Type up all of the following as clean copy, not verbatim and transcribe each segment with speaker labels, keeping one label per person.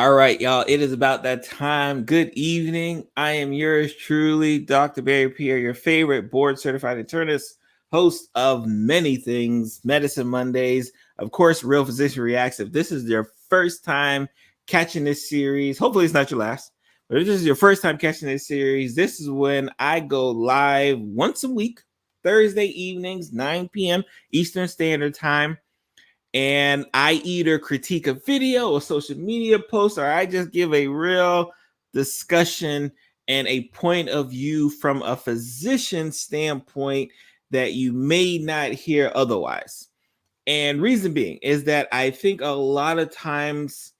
Speaker 1: All right, y'all. It is about that time. Good evening. I am yours truly, Dr. Pierre, your favorite board certified internist, host of many things, Medicine Mondays, of course, Real Physician Reacts. If this is your first time catching this series, hopefully it's not your last, but if this is your first time catching this series, this is when I go live once a week, Thursday evenings, 9 p.m. Eastern Standard Time. And I either critique a video or social media post, or I just give a real discussion and a point of view from a physician standpoint that you may not hear otherwise. And reason being is that I think a lot of times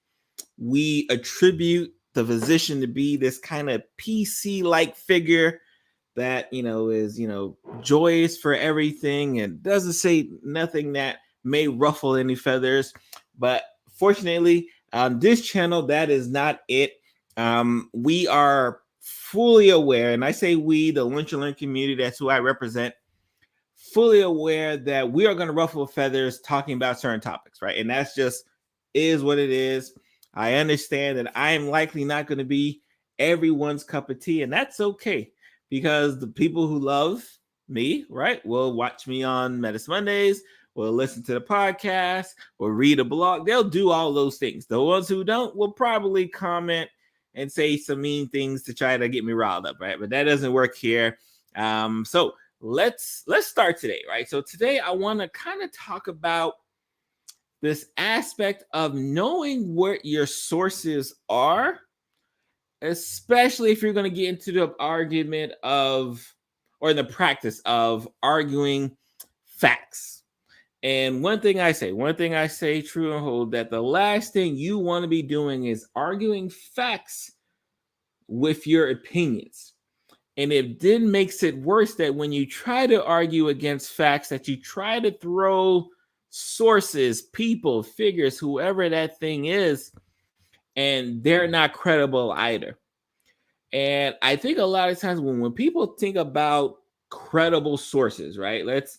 Speaker 1: we attribute the physician to be this kind of PC-like figure that is joyous for everything and doesn't say nothing that may ruffle any feathers. But fortunately, on this channel, that is not it. We are fully aware, and I say we, the Lunch and Learn community, that's who I represent, fully aware that we are going to ruffle feathers talking about certain topics, right? And that's just is what it is. I understand that I am likely not going to be everyone's cup of tea, and that's okay, because the people who love me, right, will watch me on Medicine Mondays, will listen to the podcast, will read a blog. They'll do all those things. The ones who don't will probably comment and say some mean things to try to get me riled up, right? But that doesn't work here. So let's start today, right? So today I want to kind of talk about this aspect of knowing what your sources are, especially if you're going to get into the argument of, or the practice of arguing facts. And one thing I say true and hold, that the last thing you want to be doing is arguing facts with your opinions. And it then makes it worse that when you try to argue against facts, that you try to throw sources, people, figures, whoever that thing is, and they're not credible either. And I think a lot of times when people think about credible sources, right? Let's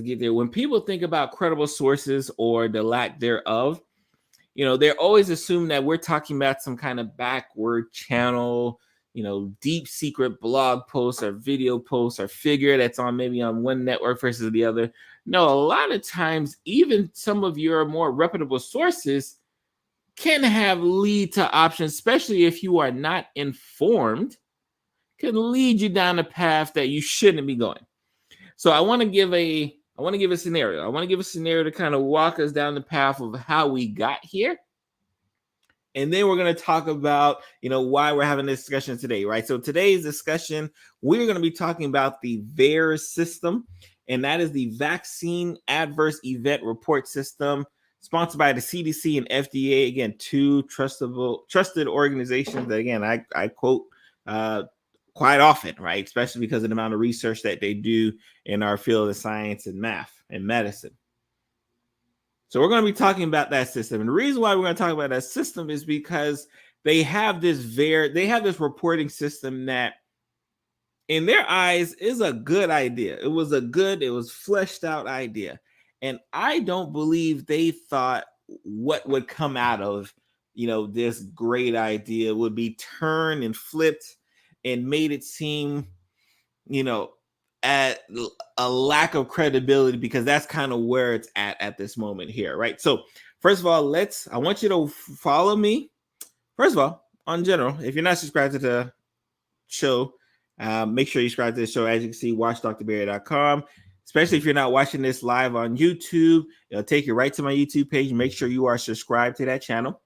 Speaker 1: get there. When people think about credible sources or the lack thereof, they're always assuming that we're talking about some kind of backward channel, deep secret blog post or video post or figure that's on maybe on one network versus the other. No, a lot of times, even some of your more reputable sources can have lead to options, especially if you are not informed, can lead you down a path that you shouldn't be going. So I want to give a scenario. I want to give a scenario to kind of walk us down the path of how we got here. And then we're going to talk about, why we're having this discussion today, right? So today's discussion, we're going to be talking about the VAERS system, and that is the Vaccine Adverse Event Report System, sponsored by the CDC and FDA. Again, two trusted organizations that, again, I quote quite often, right? Especially because of the amount of research that they do in our field of science and math and medicine. So we're going to be talking about that system. And the reason why we're going to talk about that system is because they have this reporting system that in their eyes is a good idea. It was fleshed out idea. And I don't believe they thought what would come out of, this great idea would be turned and flipped and made it seem, at a lack of credibility, because that's kind of where it's at this moment here, right? So first of all, I want you to follow me. First of all, on general, if you're not subscribed to the show, make sure you subscribe to the show. As you can see, watch drbarry.com. Especially if you're not watching this live on YouTube, it'll take you right to my YouTube page. Make sure you are subscribed to that channel.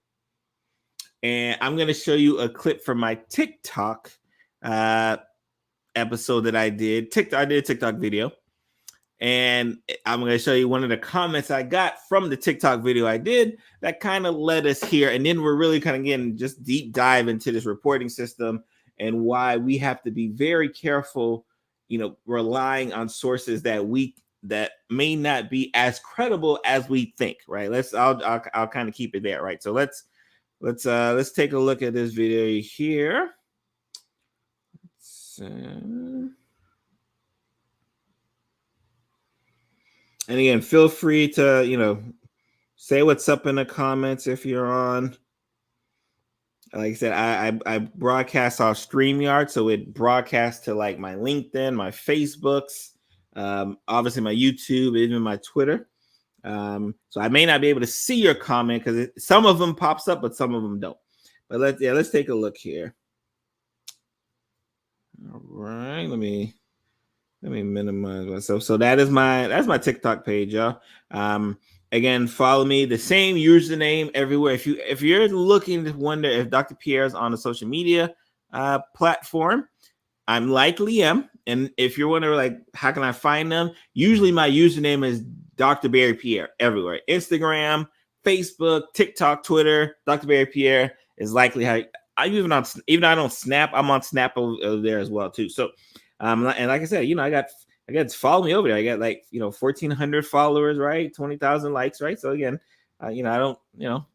Speaker 1: And I'm going to show you a clip from my TikTok episode that I did. I did a TikTok video, and I'm going to show you one of the comments I got from the TikTok video I did that kind of led us here. And then we're really kind of getting just deep dive into this reporting system and why we have to be very careful, relying on sources that may not be as credible as we think, right? I'll kind of keep it there, right? So let's take a look at this video here. And again, feel free to, say what's up in the comments if you're on. Like I said, I broadcast off StreamYard, so it broadcasts to like my LinkedIn, my Facebooks, obviously my YouTube, even my Twitter. So I may not be able to see your comment because some of them pops up, but some of them don't. But let's take a look here. All right, let me minimize myself. So that's my TikTok page, y'all. Again, follow me, the same username everywhere. If you're looking to wonder if Dr. Pierre is on a social media platform, I'm likely am. And if you're wondering like how can I find them, usually my username is Dr. Barry Pierre everywhere. Instagram, Facebook, TikTok, Twitter. Dr. Barry Pierre is likely how I even I don't Snap. I'm on Snap over there as well too. So, and like I said, I got follow me over there. I got 1,400 followers, right? 20,000 likes, right? So again, I don't,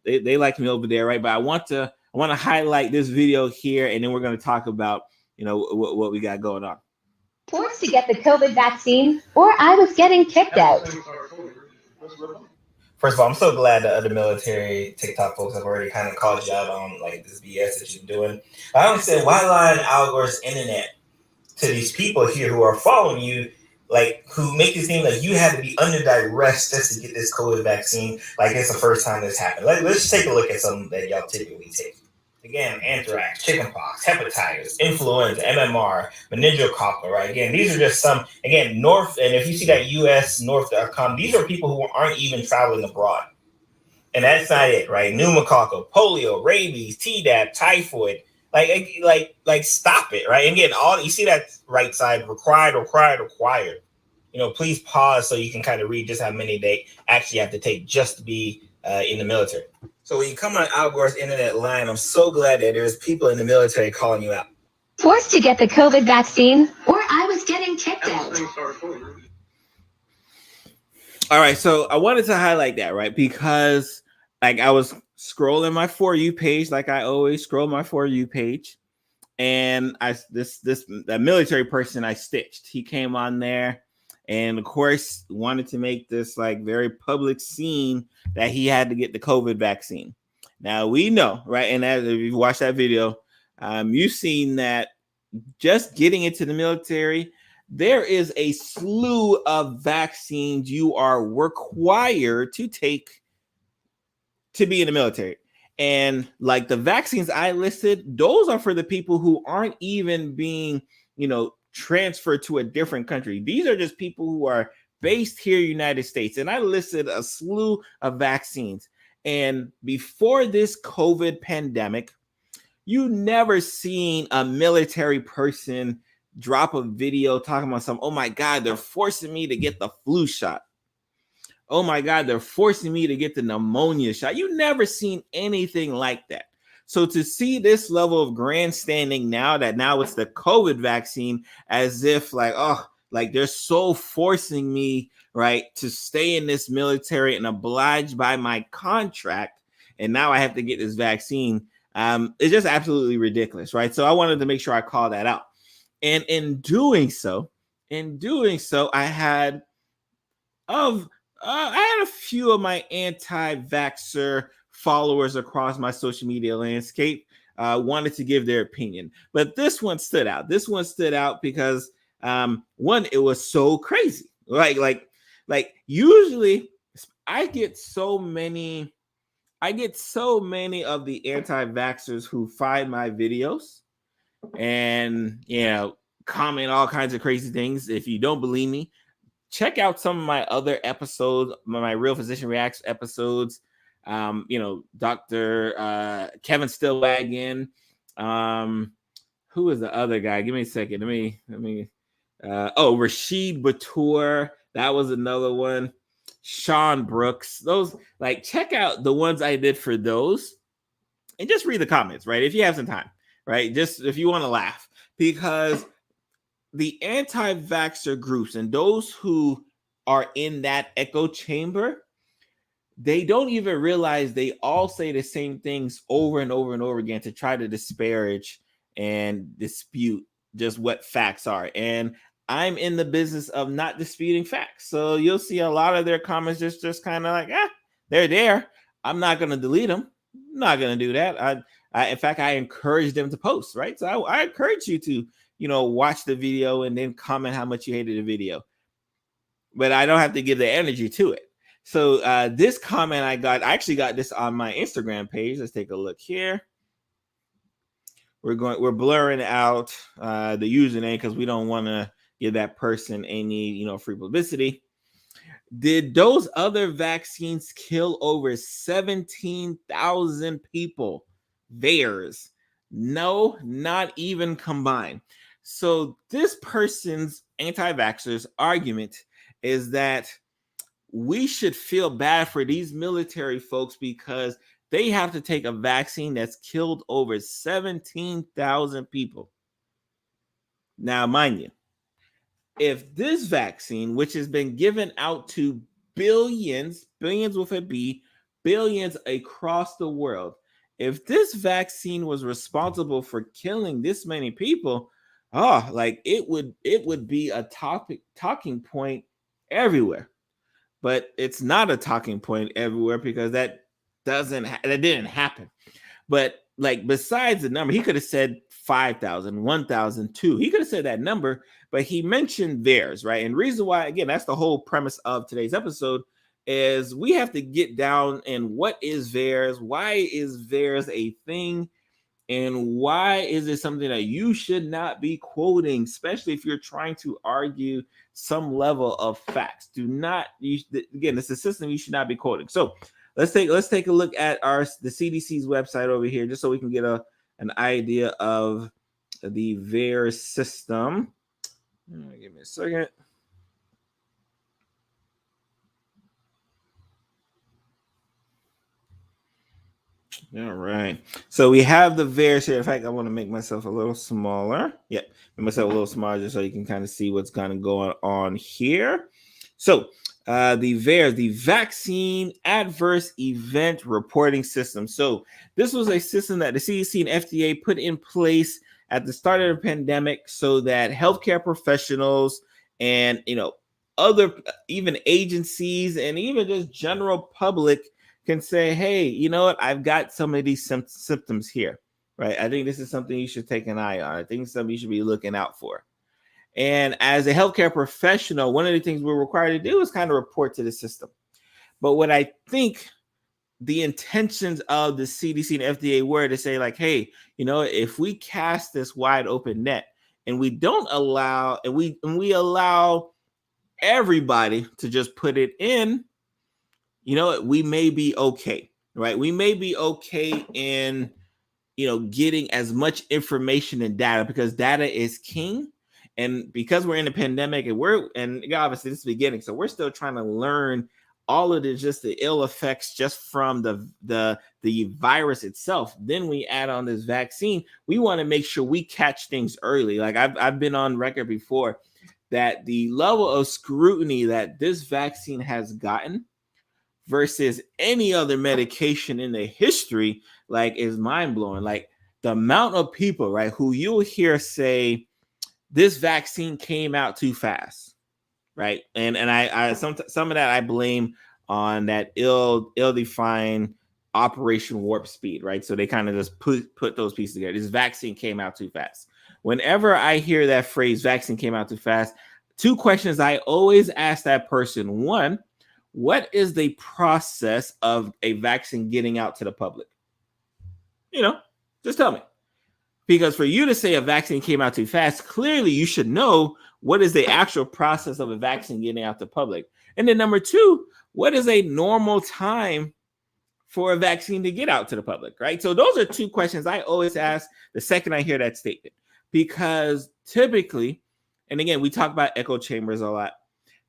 Speaker 1: they like me over there, right? But I want to highlight this video here, and then we're going to talk about what we got going on.
Speaker 2: Forced to get the COVID vaccine, or I was getting kicked out.
Speaker 1: First of all, I'm so glad that other military TikTok folks have already kind of called you out on like this BS that you're doing. I understand why lie on Al Gore's internet to these people here who are following you, like who make it seem like you had to be under duress just to get this COVID vaccine. Like it's the first time this happened. Let's take a look at something that y'all typically take. Again, anthrax, chickenpox, hepatitis, influenza, MMR, meningococcal, right? Again, these are just some, again, North, and if you see that usnorth.com, these are people who aren't even traveling abroad. And that's not it, right? Pneumococcal, polio, rabies, Tdap, typhoid, like stop it, right? And again, all you see that right side, required. Please pause so you can kind of read just how many they actually have to take just to be in the military. So when you come on Al Gore's internet line, I'm so glad that there's people in the military calling you out.
Speaker 2: Forced to get the COVID vaccine, or I was getting kicked out.
Speaker 1: All right, so I wanted to highlight that, right? Because like I was scrolling my For You page, like I always scroll my For You page, and that military person I stitched, he came on there, and of course wanted to make this like very public scene that he had to get the COVID vaccine. Now we know, right? And as if you watch that video, you've seen that just getting into the military, there is a slew of vaccines you are required to take to be in the military. And like the vaccines I listed, those are for the people who aren't even being, transferred to a different country. These are just people who are based here in the United States. And I listed a slew of vaccines. And before this COVID pandemic, you never seen a military person drop a video talking about oh my God, they're forcing me to get the flu shot. Oh my God, they're forcing me to get the pneumonia shot. You never seen anything like that. So to see this level of grandstanding now it's the COVID vaccine, as if like they're so forcing me, right, to stay in this military and obliged by my contract, and now I have to get this vaccine. It's just absolutely ridiculous, right? So I wanted to make sure I call that out. And in doing so, I had a few of my anti-vaxxer followers across my social media landscape wanted to give their opinion, but this one stood out. Because one, it was so crazy. Like usually I get so many of the anti-vaxxers who find my videos and comment all kinds of crazy things. If you don't believe me, check out some of my other episodes, my Real Physician Reacts episodes. Dr. Kevin Stillwagon. Who is the other guy? Give me a second. Let me. Rashid Batur. That was another one. Sean Brooks. Those, like, check out the ones I did for those, and just read the comments, right? If you have some time, right? Just if you want to laugh, because the anti-vaxxer groups and those who are in that echo chamber, they don't even realize they all say the same things over and over and over again to try to disparage and dispute just what facts are. And I'm in the business of not disputing facts. So you'll see a lot of their comments just kind of like, they're there. I'm not going to delete them. not going to do that. In fact, I encourage them to post, right? So I encourage you to, watch the video and then comment how much you hated the video. But I don't have to give the energy to it. So this comment I actually got this on my Instagram page. Let's take a look here. We're blurring out the username because we don't want to give that person any, free publicity. Did those other vaccines kill over 17,000 people? VAERS. No, not even combined. So this person's anti-vaxxers argument is that we should feel bad for these military folks because they have to take a vaccine that's killed over 17,000 people. Now, mind you, if this vaccine, which has been given out to billions with a B, billions across the world, if this vaccine was responsible for killing this many people, it would be a talking point everywhere. But it's not a talking point everywhere because that didn't happen. But besides the number, he could have said 5,000, 1,000, 2. He could have said that number, but he mentioned VAERS, right? And reason why, again, that's the whole premise of today's episode, is we have to get down and what is VAERS? Why is VAERS a thing? And why is it something that you should not be quoting, especially if you're trying to argue some level of facts? Again, it's a system you should not be quoting. So let's take a look at the CDC's website over here, just so we can get an idea of the VAERS system. Give me a second. All right. So we have the VAERS here. In fact, I want to make myself a little smaller. Yep. Make myself a little smaller just so you can kind of see what's kind of going on here. So the VAERS, the Vaccine Adverse Event Reporting System. So this was a system that the CDC and FDA put in place at the start of the pandemic so that healthcare professionals and, other even agencies and even just general public can say, hey, you know what? I've got some of these symptoms here, right? I think this is something you should take an eye on. I think it's something you should be looking out for. And as a healthcare professional, one of the things we're required to do is kind of report to the system. But what I think the intentions of the CDC and FDA were to say, hey, if we cast this wide open net and we don't allow, and we allow everybody to just put it in, we may be okay, right? We may be okay in, getting as much information and data because data is king. And because we're in a pandemic and obviously this is the beginning, so we're still trying to learn all of the ill effects just from the virus itself. Then we add on this vaccine. We want to make sure we catch things early. I've been on record before that the level of scrutiny that this vaccine has gotten versus any other medication in the history, is mind-blowing. The amount of people, right, who you'll hear say this vaccine came out too fast, right? And I some of that I blame on that ill-defined Operation Warp Speed, right? So they kind of just put those pieces together. This vaccine came out too fast. Whenever I hear that phrase, vaccine came out too fast, two questions I always ask that person. One, what is the process of a vaccine getting out to the public? Just tell me. Because for you to say a vaccine came out too fast, clearly you should know what is the actual process of a vaccine getting out to the public. And then number two, what is a normal time for a vaccine to get out to the public, right? So those are two questions I always ask the second I hear that statement. Because typically, and again, we talk about echo chambers a lot.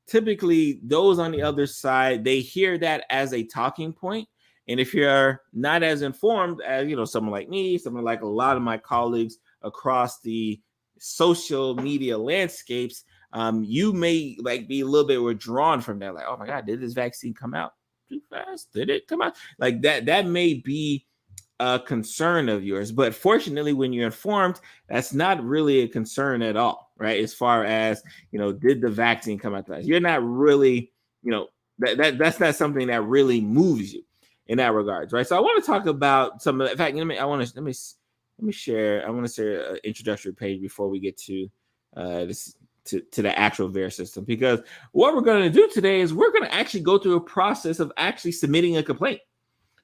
Speaker 1: Typically, those on the other side, they hear that as a talking point. And if you're not as informed as, someone like me, someone like a lot of my colleagues across the social media landscapes, you may be a little bit withdrawn from that. Oh my God, did this vaccine come out too fast? Did it come out? That may be a concern of yours. But fortunately, when you're informed, that's not really a concern at all, right? As far as, did the vaccine come out fast? You're not really, that's not something that really moves you. in that regards, right? So I want to talk about some of. In fact, let me share. I want to share an introductory page before we get to this to the actual VAERS system, because what we're going to do today is we're going to actually go through a process of actually submitting a complaint,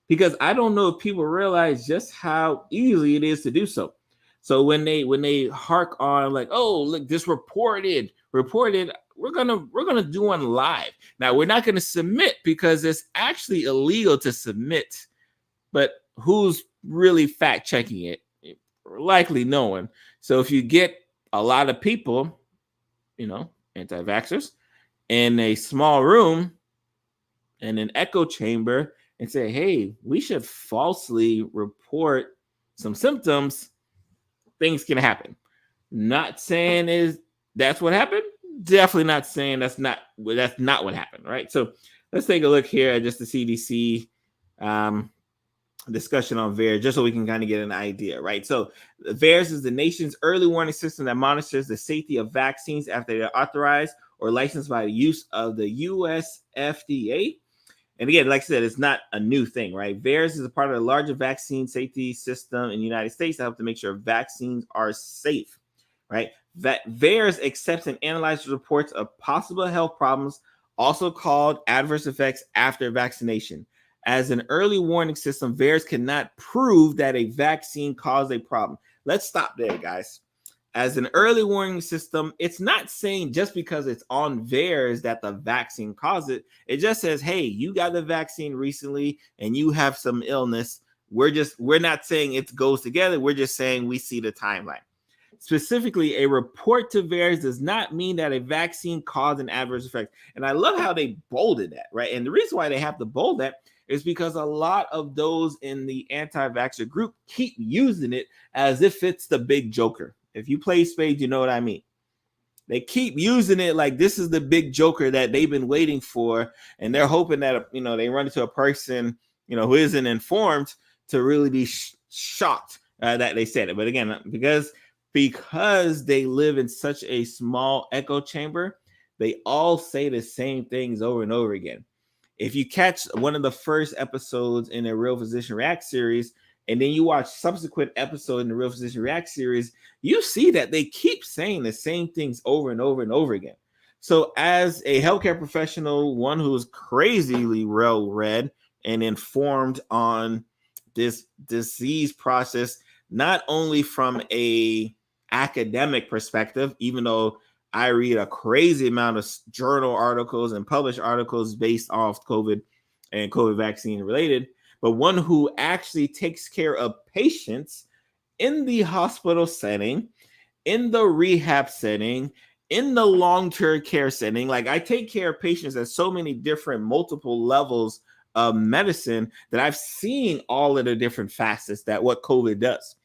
Speaker 1: because I don't know if people realize just how easy it is to do so. So when they hark on like, oh, look, this reported, we're gonna do one live. Now we're not gonna submit because it's actually illegal to submit, but who's really fact checking it? Likely no one. So if you get a lot of people, anti-vaxxers, in a small room in an echo chamber and say, hey, we should falsely report some symptoms, things can happen. Not saying that's what happened. Definitely not saying that's not what happened, right? So let's take a look here at just the CDC discussion on VAERS, just so we can kind of get an idea, right? So VAERS is the nation's early warning system that monitors the safety of vaccines after they're authorized or licensed by the use of the US FDA. And again, like I said, it's not a new thing, right? VAERS is a part of the larger vaccine safety system in the United States to help to make sure vaccines are safe, right? VAERS accepts and analyzes reports of possible health problems, also called adverse effects after vaccination. As an early warning system, VAERS cannot prove that a vaccine caused a problem. Let's stop there, guys. As an early warning system, it's not saying just because it's on VAERS that the vaccine caused it. It just says, hey, you got the vaccine recently and you have some illness. We're not saying it goes together. We're just saying we see the timeline. Specifically, a report to VAERS does not mean that a vaccine caused an adverse effect. And I love how they bolded that, right? And the reason why they have to bold that is because a lot of those in the anti-vaxxer group keep using it as if it's the big joker. If you play spades, you know what I mean. They keep using it like this is the big joker that they've been waiting for, and they're hoping that they run into a person who isn't informed to really be shocked that they said it. But again, because they live in such a small echo chamber, they all say the same things over and over again. If you catch one of the first episodes in a Real Physician React series, and then you watch subsequent episodes in the Real Physician React series, you see that they keep saying the same things over and over and over again. So as a healthcare professional, one who is crazily well read and informed on this disease process, not only from a academic perspective, even though I read a crazy amount of journal articles and published articles based off COVID and COVID vaccine related, but one who actually takes care of patients in the hospital setting, in the rehab setting, in the long-term care setting. Like, I take care of patients at so many different multiple levels of medicine that I've seen all of the different facets that what COVID does.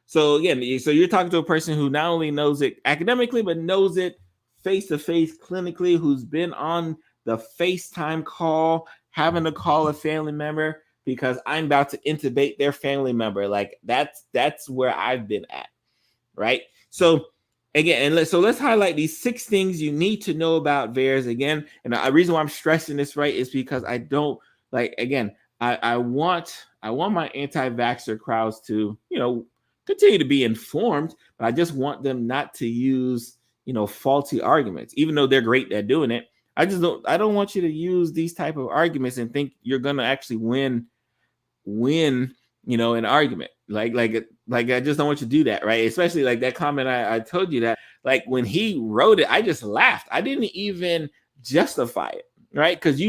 Speaker 1: So again, you're talking to a person who not only knows it academically, but knows it face-to-face clinically, who's been on the FaceTime call, having to call a family member because I'm about to intubate their family member. Like that's where I've been at, right? So again, let's highlight these 6 things you need to know about VAERS again. And the reason why I'm stressing this, right, is because I don't I want my anti-vaxxer crowds to, continue to be informed, but I just want them not to use, faulty arguments, even though they're great at doing it. I don't want you to use these type of arguments and think you're going to actually win, an argument. Like I just don't want you to do that, right? Especially like that comment I told you that, like, when he wrote it, I just laughed. I didn't even justify it, right? Because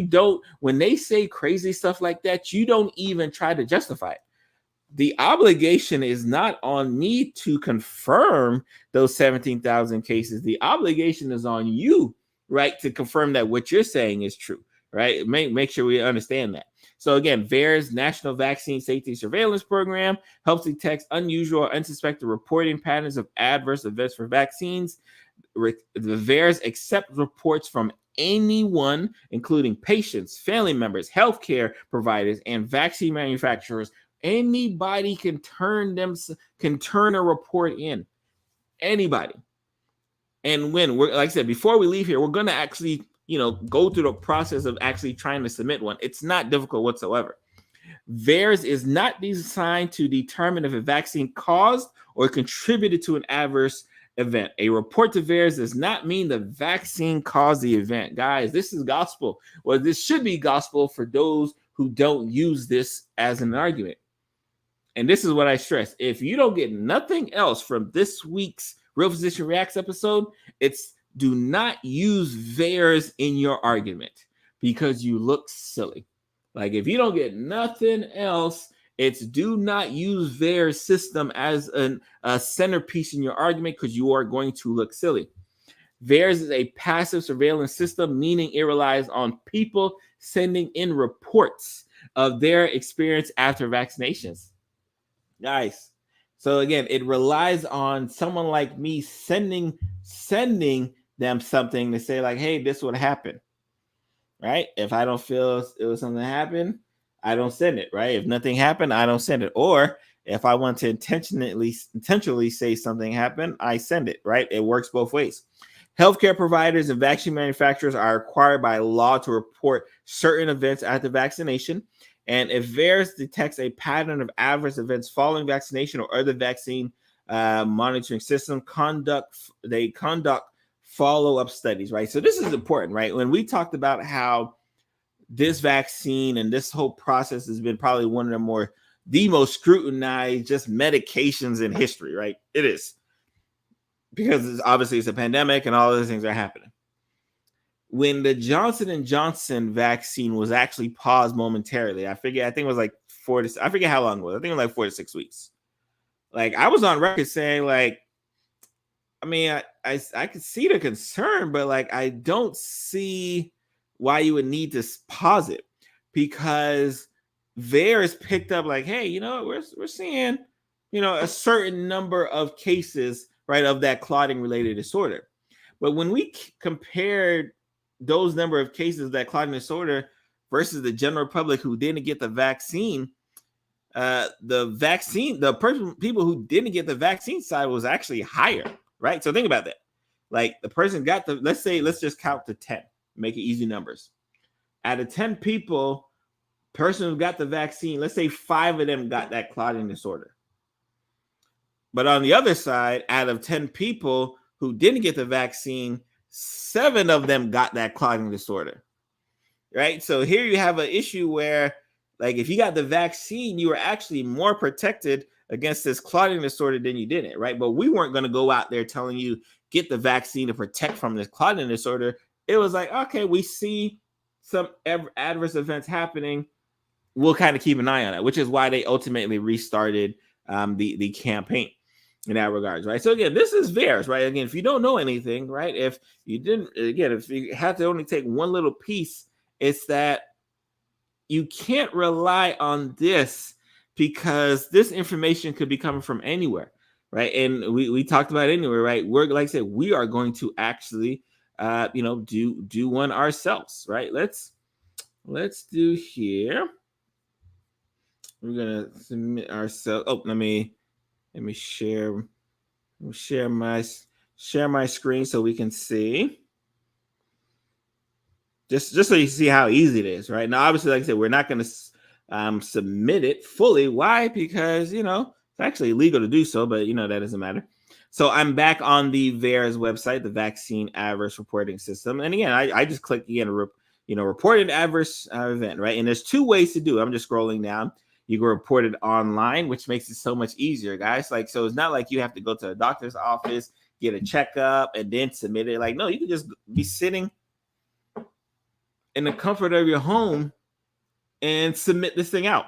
Speaker 1: when they say crazy stuff like that, you don't even try to justify it. The obligation is not on me to confirm those 17,000 cases. The obligation is on you, right, to confirm that what you're saying is true, right? Make sure we understand that. So again, VAERS, National Vaccine Safety Surveillance Program, helps detect unusual or unsuspected reporting patterns of adverse events for vaccines. The VAERS accepts reports from anyone, including patients, family members, healthcare providers, and vaccine manufacturers. Anybody can turn a report in. Anybody. And like I said, before we leave here, we're going to actually, go through the process of actually trying to submit one. It's not difficult whatsoever. VAERS is not designed to determine if a vaccine caused or contributed to an adverse event. A report to VAERS does not mean the vaccine caused the event. Guys, this is gospel. Well, this should be gospel for those who don't use this as an argument. And this is what I stress. If you don't get nothing else from this week's Real Physician Reacts episode, it's do not use VAERS in your argument because you look silly. Like if you don't get nothing else, it's do not use VAERS system as a centerpiece in your argument because you are going to look silly. VAERS is a passive surveillance system, meaning it relies on people sending in reports of their experience after vaccinations. Guys, so again, it relies on someone like me sending them something to say like, hey, this would happen, right? If I don't feel it was something that happened, I don't send it, right? If nothing happened, I don't send it. Or if I want to intentionally say something happened, I send it, right? It works both ways. Healthcare providers and vaccine manufacturers are required by law to report certain events after vaccination. And if VAERS detects a pattern of adverse events following vaccination or other vaccine monitoring system, they conduct follow-up studies, right? So this is important, right? When we talked about how this vaccine and this whole process has been probably one of the most scrutinized just medications in history, right? It is. Because obviously it's a pandemic and all those things are happening. When the Johnson & Johnson vaccine was actually paused momentarily, I think it was like I forget how long it was. I think it was like 4 to 6 weeks. Like I was on record saying like, I mean, I could see the concern, but like, I don't see why you would need to pause it because VAERS picked up like, hey, you know, we're seeing, you know, a certain number of cases, right, of that clotting related disorder. But when we compared those number of cases of that clotting disorder versus the general public who didn't get the vaccine, people who didn't get the vaccine side was actually higher, right? So think about that. Like the person got let's just count to 10, make it easy numbers. Out of 10 people, person who got the vaccine, let's say 5 of them got that clotting disorder. But on the other side, out of 10 people who didn't get the vaccine, 7 of them got that clotting disorder, right? So here you have an issue where, like, if you got the vaccine, you were actually more protected against this clotting disorder than you didn't, right? But we weren't going to go out there telling you get the vaccine to protect from this clotting disorder. It was like, okay, we see some adverse events happening. We'll kind of keep an eye on it, which is why they ultimately restarted the campaign in that regards, right? So again, this is VAERS, right? Again, if you don't know anything, right? If you have to only take one little piece, it's that you can't rely on this because this information could be coming from anywhere, right? And we talked about it anywhere, right? We're, like I said, we are going to actually, do one ourselves, right? Let's do here. We're gonna submit ourselves. Oh, let me share my screen so we can see. Just so you see how easy it is, right? Now, obviously, like I said, we're not going to submit it fully. Why? Because, you know, it's actually illegal to do so, but, you know, that doesn't matter. So I'm back on the VAERS website, the Vaccine Adverse Reporting System. And again, I just clicked again, reported adverse event, right? And there's 2 ways to do it. I'm just scrolling down. You can report it online, which makes it so much easier, guys. Like, so it's not like you have to go to a doctor's office, get a checkup, and then submit it. Like, no, you can just be sitting in the comfort of your home and submit this thing out.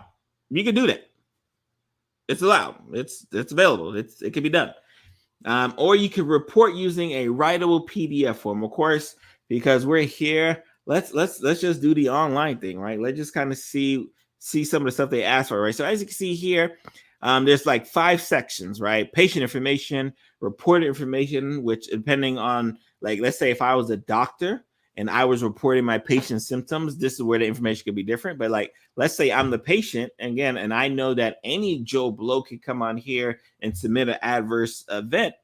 Speaker 1: You can do that. It's allowed. It's available. It can be done. Or you can report using a writable PDF form. Of course, because we're here, let's just do the online thing, right? Let's just kind of see some of the stuff they asked for, right? So as you can see here, there's like 5 sections, right? Patient information, reported information, which depending on, like, let's say if I was a doctor and I was reporting my patient's symptoms, this is where the information could be different. But like, let's say I'm the patient again, and I know that any Joe Blow could come on here and submit an adverse event.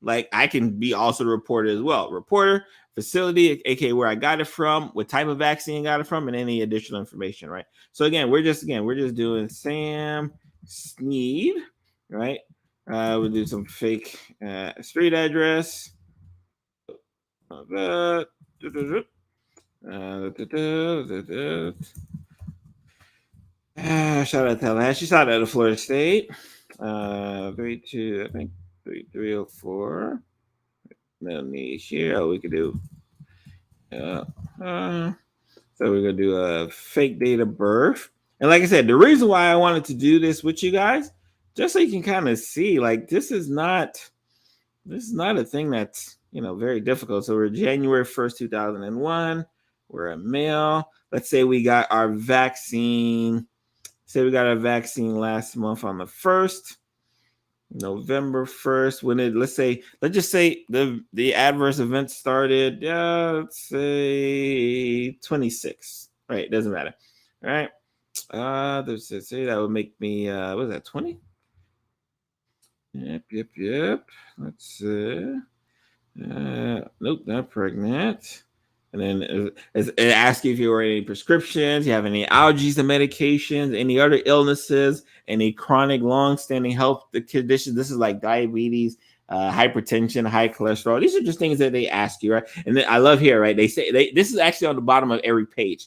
Speaker 1: like I can be also the reporter as well. Reporter, facility, aka where I got it from, what type of vaccine I got it from, and any additional information, right? So we're just doing Sam Sneed, right? We'll do some fake street address. Shout out to Tallahassee. Shout out to Florida State. 32, I think 3304. No need here. Oh, we could do. So we're gonna do a fake date of birth. And like I said, the reason why I wanted to do this with you guys, just so you can kind of see, like this is not a thing that's very difficult. So we're January 1st, 2001. We're a male. Let's say we got our vaccine. Say we got our vaccine last month on the 1st. November 1st, when let's just say the adverse event started, let's say 26, right? Doesn't matter, all right? Say that would make me, what is that, 20? Yep. Let's see. Nope, not pregnant. And then it asks you if you already any prescriptions, you have any allergies and medications, any other illnesses, any chronic long-standing health conditions. This is like diabetes, hypertension, high cholesterol. These are just things that they ask you, right? And then I love here, right? They say this is actually on the bottom of every page.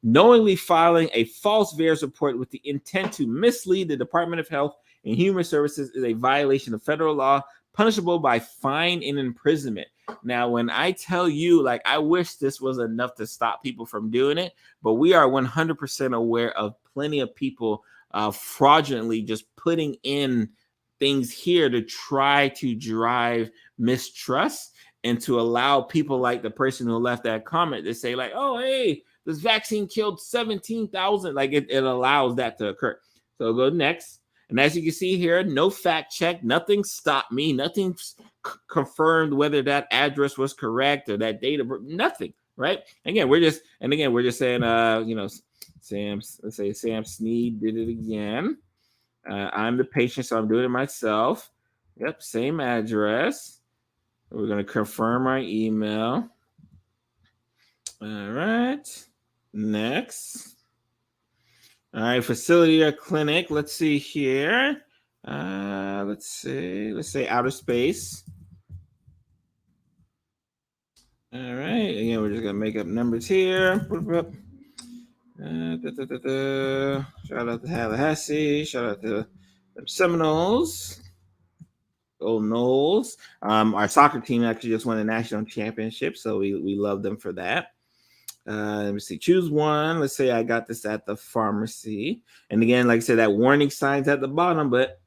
Speaker 1: Knowingly filing a false VAERS report with the intent to mislead the Department of Health and Human Services is a violation of federal law, punishable by fine and imprisonment. Now, when I tell you, like, I wish this was enough to stop people from doing it, but we are 100% aware of plenty of people fraudulently just putting in things here to try to drive mistrust and to allow people like the person who left that comment to say like, oh, hey, this vaccine killed 17,000. Like it allows that to occur. So go next. And as you can see here, no fact check, nothing stopped me, nothing confirmed whether that address was correct or that date of birth, nothing, right? Again, we're just saying, let's say Sam Sneed did it again. I'm the patient, so I'm doing it myself. Yep, same address. We're going to confirm our email. All right, next. All right, facility or clinic. Let's see here. Let's say outer space. All right. Again, we're just gonna make up numbers here. Shout out to Tallahassee. Shout out to the Seminoles. Old Knowles. Our soccer team actually just won a national championship, so we love them for that. Let me see. Choose one. Let's say I got this at the pharmacy. And again, like I said, that warning sign's at the bottom, but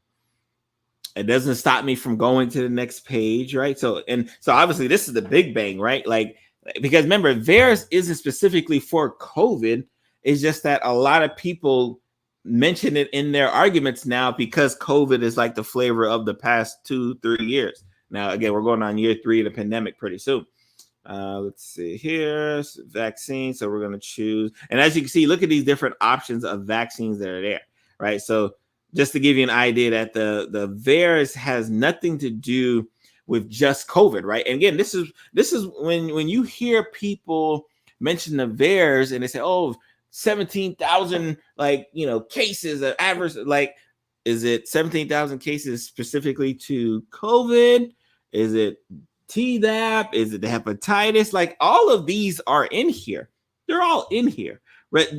Speaker 1: it doesn't stop me from going to the next page, right? So obviously this is the big bang, right? Like, because remember, VAERS isn't specifically for COVID. It's just that a lot of people mention it in their arguments now because COVID is like the flavor of the past 2-3 years. Now, again, we're going on year 3 of the pandemic pretty soon. Let's see here, vaccine. So we're going to choose, and as you can see, look at these different options of vaccines that are there, right? So just to give you an idea that the VAERS has nothing to do with just COVID, right? And again, this is when you hear people mention the VAERS and they say, oh, 17,000 cases of adverse, like, is it 17,000 cases specifically to COVID? Is it Tdap? Is it the hepatitis? Like, all of these are in here. They're all in here, but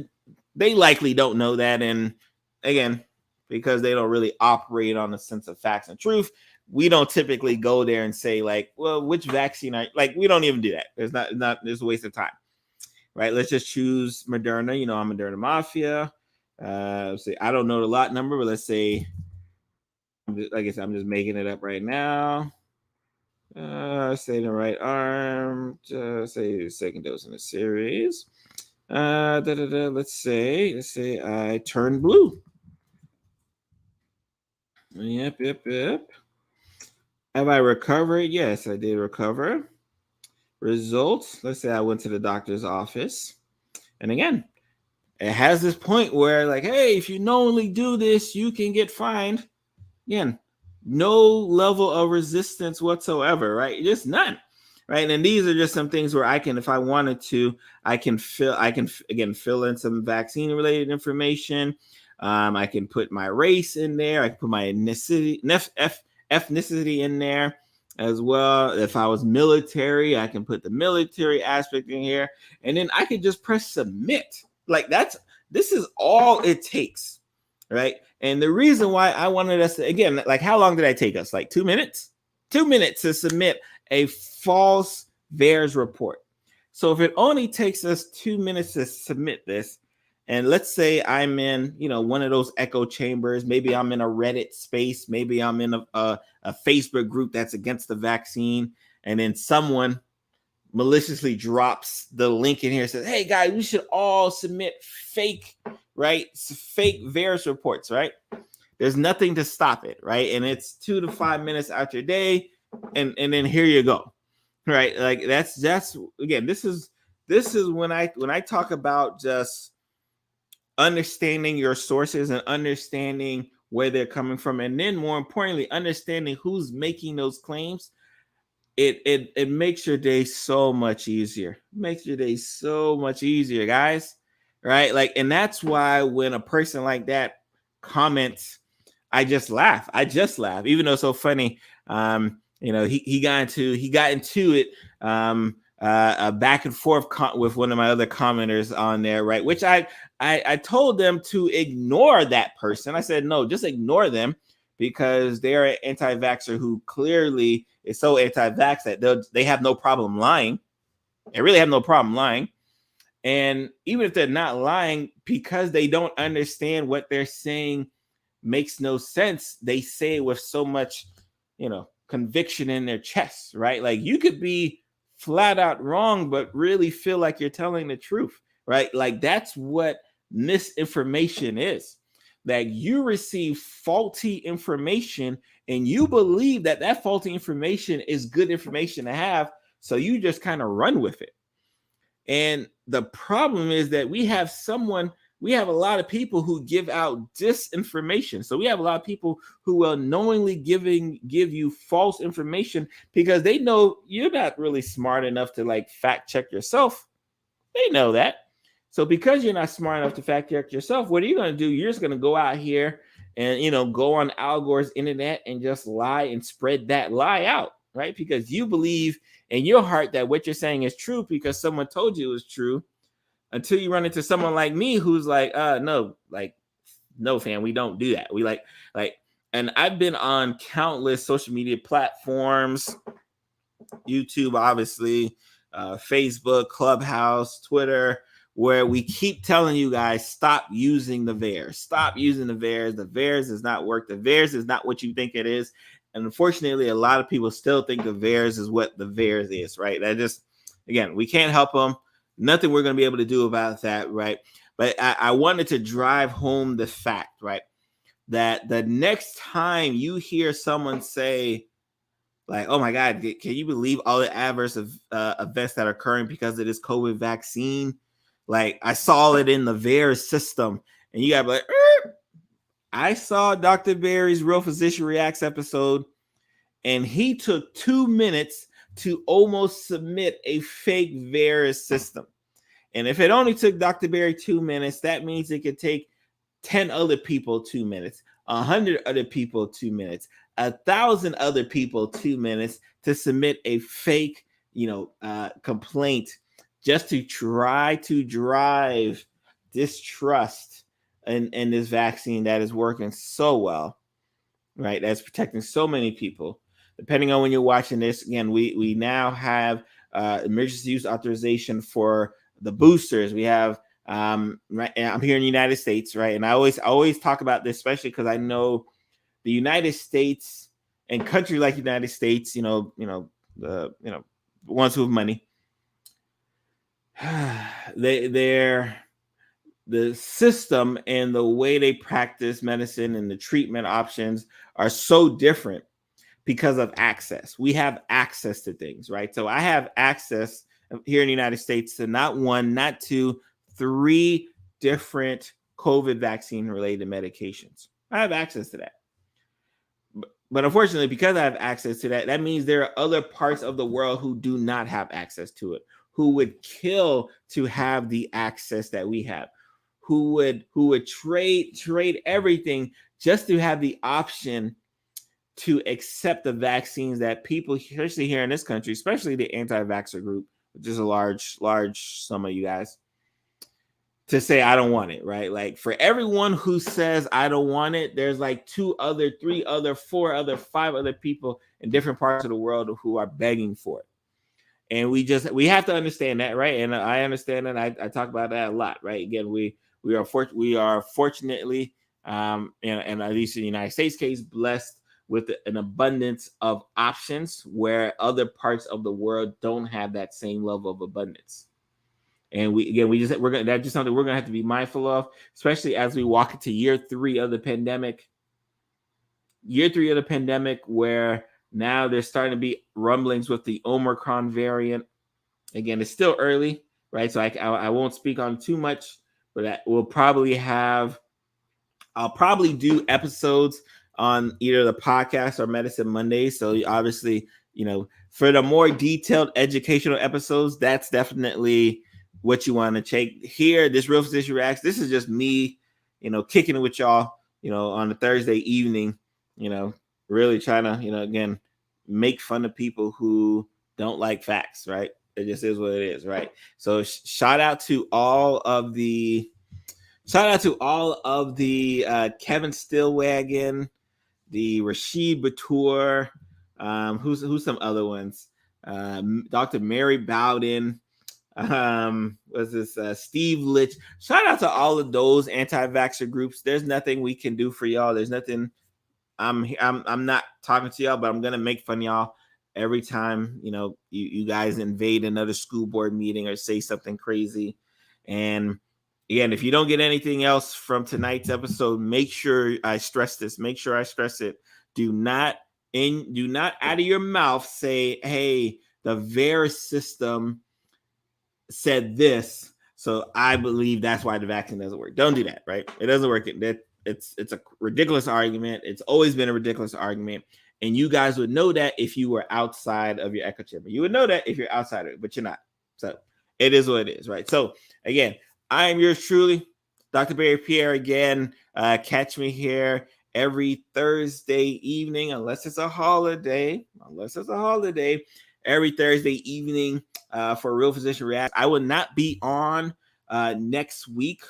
Speaker 1: they likely don't know that. And again, because they don't really operate on the sense of facts and truth, we don't typically go there and say like, well, which vaccine we don't even do that. It's a waste of time, right? Let's just choose Moderna. I'm Moderna Mafia. Let's say I don't know the lot number, but let's say, like I said, I'm just making it up right now. Say the right arm, say the second dose in the series. Let's say I turned blue. Yep. Have I recovered? Yes, I did recover. Results. Let's say I went to the doctor's office. And again, it has this point where like, hey, if you knowingly do this, you can get fined. Again, no level of resistance whatsoever, right? Just none, right? And these are just some things where I can, if I wanted to, I can again fill in some vaccine related information. I can put my race in there. I can put my ethnicity in there as well. If I was military, I can put the military aspect in here, and then I can just press submit. Like this is all it takes, right? And the reason why I wanted us to, again, like how long did I take us? Like 2 minutes? 2 minutes to submit a false VAERS report. So if it only takes us 2 minutes to submit this, and let's say I'm in, one of those echo chambers, maybe I'm in a Reddit space, maybe I'm in a Facebook group that's against the vaccine, and then someone maliciously drops the link in here and says, hey guys, we should all submit fake, right? Fake VAERS reports, right? There's nothing to stop it, right? And it's 2 to 5 minutes out your day, and then here you go, right? Like that's again, this is when I talk about just understanding your sources and understanding where they're coming from, and then more importantly, understanding who's making those claims. It makes your day so much easier. Makes your day so much easier, guys. Right? Like, and that's why when a person like that comments, I just laugh. Even though it's so funny. He got into it. A back and forth with one of my other commenters on there, right? Which I told them to ignore that person. I said, no, just ignore them, because they're an anti-vaxxer who clearly is so anti-vax that they have no problem lying. They really have no problem lying. And even if they're not lying, because they don't understand what they're saying makes no sense, they say it with so much, conviction in their chest, right? Like you could be flat out wrong, but really feel like you're telling the truth, right? Like that's what misinformation is. That you receive faulty information and you believe that faulty information is good information to have, so you just kind of run with it. And the problem is that we have a lot of people who give out disinformation. So we have a lot of people who will knowingly give you false information because they know you're not really smart enough to like fact check yourself. They know that. So because you're not smart enough to fact check yourself, what are you going to do? You're just going to go out here and, go on Al Gore's internet and just lie and spread that lie out, right? Because you believe in your heart that what you're saying is true because someone told you it was true, until you run into someone like me who's like, no, fam, we don't do that. We like, and I've been on countless social media platforms, YouTube, obviously, Facebook, Clubhouse, Twitter, where we keep telling you guys, stop using the VAERS. Stop using the VAERS. The VAERS does not work. The VAERS is not what you think it is. And unfortunately, a lot of people still think the VAERS is what the VAERS is, right? That just, again, we can't help them. Nothing we're going to be able to do about that, right? But I wanted to drive home the fact, right, that the next time you hear someone say, like, oh my God, can you believe all the adverse events that are occurring because of this COVID vaccine? Like, I saw it in the VAERS system. And you got to be like, I saw Dr. Barry's Real Physician Reacts episode, and he took 2 minutes to almost submit a fake VAERS system. And if it only took Dr. Barry 2 minutes, that means it could take 10 other people 2 minutes, 100 other people 2 minutes, 1,000 other people 2 minutes to submit a fake, complaint, just to try to drive distrust in this vaccine that is working so well, right? That's protecting so many people. Depending on when you're watching this, again, we now have emergency use authorization for the boosters. We have right, and I'm here in the United States, right? And I always talk about this, especially because I know the United States and countries like the United States, the ones who have money, the system and the way they practice medicine and the treatment options are so different because of access. We have access to things, right? So I have access here in the United States to not one, not two, 3 different COVID vaccine related medications. I have access to that. but unfortunately, because I have access to that, that means there are other parts of the world who do not have access to it, who would kill to have the access that we have, who would trade everything just to have the option to accept the vaccines that people, especially here in this country, especially the anti-vaxxer group, which is a large sum of you guys, to say I don't want it, right? Like for everyone who says I don't want it, there's like 2 other, 3 other, 4 other, 5 other people in different parts of the world who are begging for it. And we have to understand that, right? And I understand that. I talk about that a lot, right? Again, we are fortunately, and at least in the United States case, blessed with an abundance of options where other parts of the world don't have that same level of abundance. And that's just something we're gonna have to be mindful of, especially as we walk into year 3 of the pandemic. Year 3 of the pandemic, where now there's starting to be rumblings with the Omicron variant. Again, it's still early, right? So I won't speak on too much, but I'll probably do episodes on either the podcast or Medicine Mondays. So obviously, for the more detailed educational episodes, that's definitely what you want to take here. This Real Physician Reacts, this is just me, kicking it with y'all, on a Thursday evening, really trying to, again, make fun of people who don't like facts, right? It just is what it is, right? So shout out to all of the Kevin Stillwagon, the Rashid Batur, who's some other ones, Dr. Mary Bowden, Steve Litch. Shout out to all of those anti-vaxxer groups. There's nothing we can do for y'all. There's nothing. I'm not talking to y'all, but I'm gonna make fun of y'all every time you guys invade another school board meeting or say something crazy. And again, if you don't get anything else from tonight's episode, make sure I stress this. Make sure I stress it. Do not out of your mouth say, "Hey, the VAERS system said this, so I believe that's why the vaccine doesn't work." Don't do that, right? It doesn't work. It's a ridiculous argument. It's always been a ridiculous argument. And you guys would know that if you were outside of your echo chamber. You would know that if you're outside of it, but you're not. So it is what it is, right? So again, I am yours truly, Dr. Barry Pierre. Again, catch me here every Thursday evening, unless it's a holiday. Every Thursday evening for Real Physician React. I will not be on next week,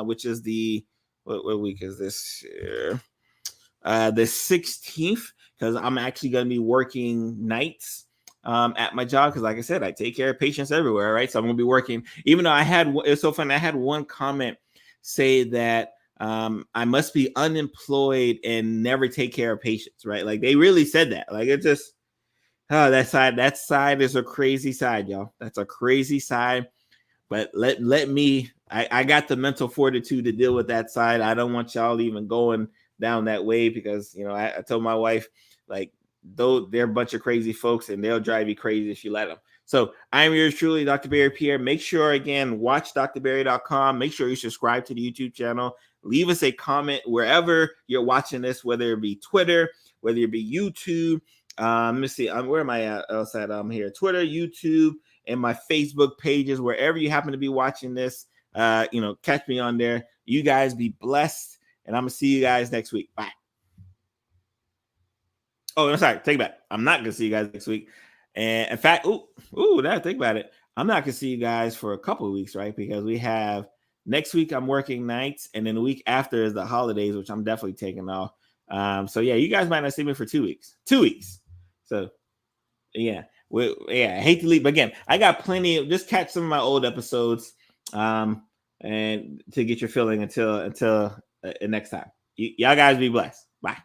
Speaker 1: which is what week is this here? The 16th, because I'm actually going to be working nights at my job, because like I said, I take care of patients everywhere, right? So I'm going to be working, even though it's so funny, I had one comment say that I must be unemployed and never take care of patients, right? Like they really said that. Like it just, that side is a crazy side, y'all. That's a crazy side. But let me, I got the mental fortitude to deal with that side. I don't want y'all even going down that way, because I told my wife, like, though they're a bunch of crazy folks and they'll drive you crazy if you let them. So I'm yours truly, Dr. Barry Pierre. Make sure, again, watch drbarry.com. Make sure you subscribe to the YouTube channel. Leave us a comment wherever you're watching this, whether it be Twitter, whether it be YouTube. Let me see. Where am I at? Else at here? Twitter, YouTube, and my Facebook pages. Wherever you happen to be watching this, catch me on there. You guys be blessed, and I'm gonna see you guys next week. Bye. Oh, I'm sorry. Take it back. I'm not gonna see you guys next week. And in fact, now think about it. I'm not gonna see you guys for a couple of weeks, right? Because we have next week I'm working nights, and then the week after is the holidays, which I'm definitely taking off. So yeah, you guys might not see me for 2 weeks. 2 weeks. So yeah, I hate to leave, but again, I got plenty of, just catch some of my old episodes, and to get your feeling until next time. Y'all guys be blessed. Bye.